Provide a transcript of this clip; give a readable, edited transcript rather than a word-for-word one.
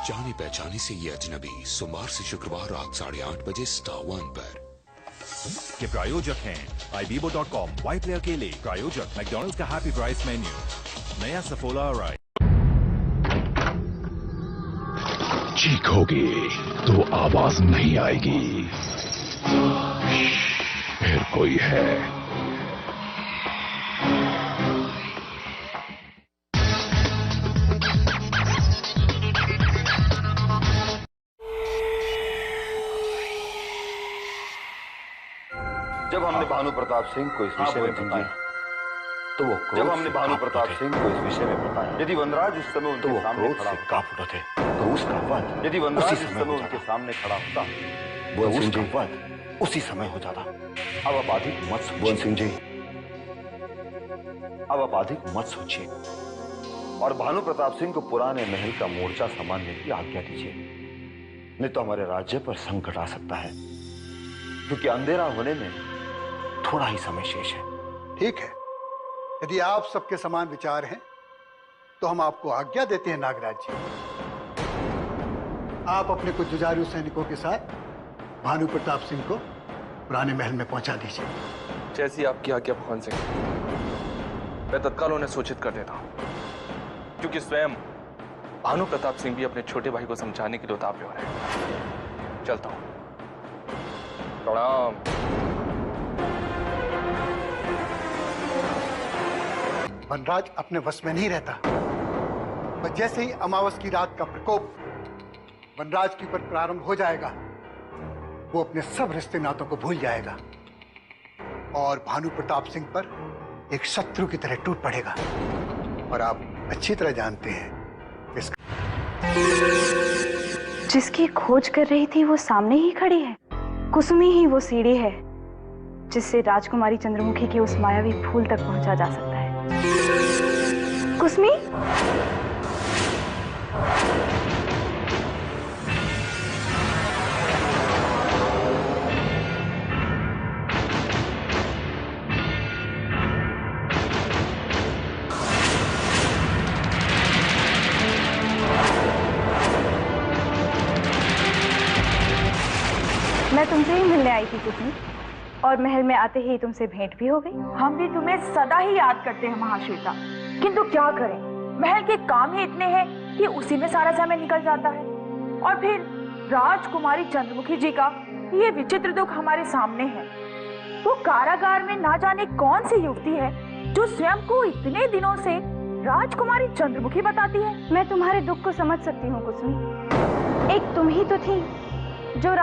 जाने पहचाने से ये अजनबी सोमवार से शुक्रवार रात 8:30 बजे Star 1 पर। के प्रायोजक हैं iBibo.com, वाई प्लेयर के लिए प्रायोजक मैकडॉनल्ड्स का हैप्पी प्राइस मेन्यू, नया सफोला अराइव। चीखोगे तो आवाज नहीं आएगी, फिर कोई है। जब हमने भानु प्रताप सिंह को इस विषय में बताया तो वो जब हमने भानु प्रताप सिंह को इस विषय में बताया, यदि वनराज उस समय उनके सामने खड़ा कांप उठे तो उसका वध, यदि वनराज उस समय उनके सामने खड़ा होता वो उसका वध उसी समय हो जाता। अब आप अधिक मत सोचिए सिंह जी, अब आप अधिक मत सोचिए और भानु प्रताप सिंह को पुराने महल का मोर्चा संभालने की आज्ञा दीजिए, नहीं तो हमारे राज्य पर संकट आ सकता है, क्योंकि अंधेरा होने में थोड़ा ही समय शेष है। ठीक है, यदि आप सबके समान विचार हैं तो हम आपको आज्ञा देते हैं नागराज जी, आप अपने कुछ जुझारू सैनिकों के साथ भानु प्रताप सिंह को पुराने महल में पहुंचा दीजिए। जैसी आपकी आज्ञा भगवान सिंह, मैं तत्काल उन्हें सूचित कर देता हूं, क्योंकि स्वयं भानु प्रताप सिंह भी अपने छोटे भाई को समझाने के लिए उतावले हो रहे हैं। चलता हूं, प्रणाम। वनराज अपने वश में नहीं रहता, बस जैसे ही अमावस की रात का प्रकोप वनराज के ऊपर प्रारंभ हो जाएगा, वो अपने सब रिश्ते नातों को भूल जाएगा और भानु प्रताप सिंह पर एक शत्रु की तरह टूट पड़ेगा। और आप अच्छी तरह जानते हैं जिसकी खोज कर रही थी वो सामने ही खड़ी है। कुसुमी ही वो सीढ़ी है जिससे राजकुमारी चंद्रमुखी के उस मायावी फूल तक पहुंचा जा सकता है। कुसुमी, मैं तुमसे ही मिलने आई थी कुसुमी, और महल में आते ही तुमसे भेंट भी हो गई। हम भी तुम्हें सदा ही याद करते हैं महाश्वेता, किंतु क्या करें, महल के काम ही इतने हैं कि उसी में सारा समय निकल जाता है। और फिर राजकुमारी चंद्रमुखी जी का ये विचित्र दुख हमारे सामने है। वो कारागार में ना जाने कौन सी युवती है जो स्वयं को इतने दिनों से राजकुमारी चंद्रमुखी बताती है। मैं तुम्हारे दुख को समझ सकती हूँ कुसुमी, एक तुम ही तो थी जो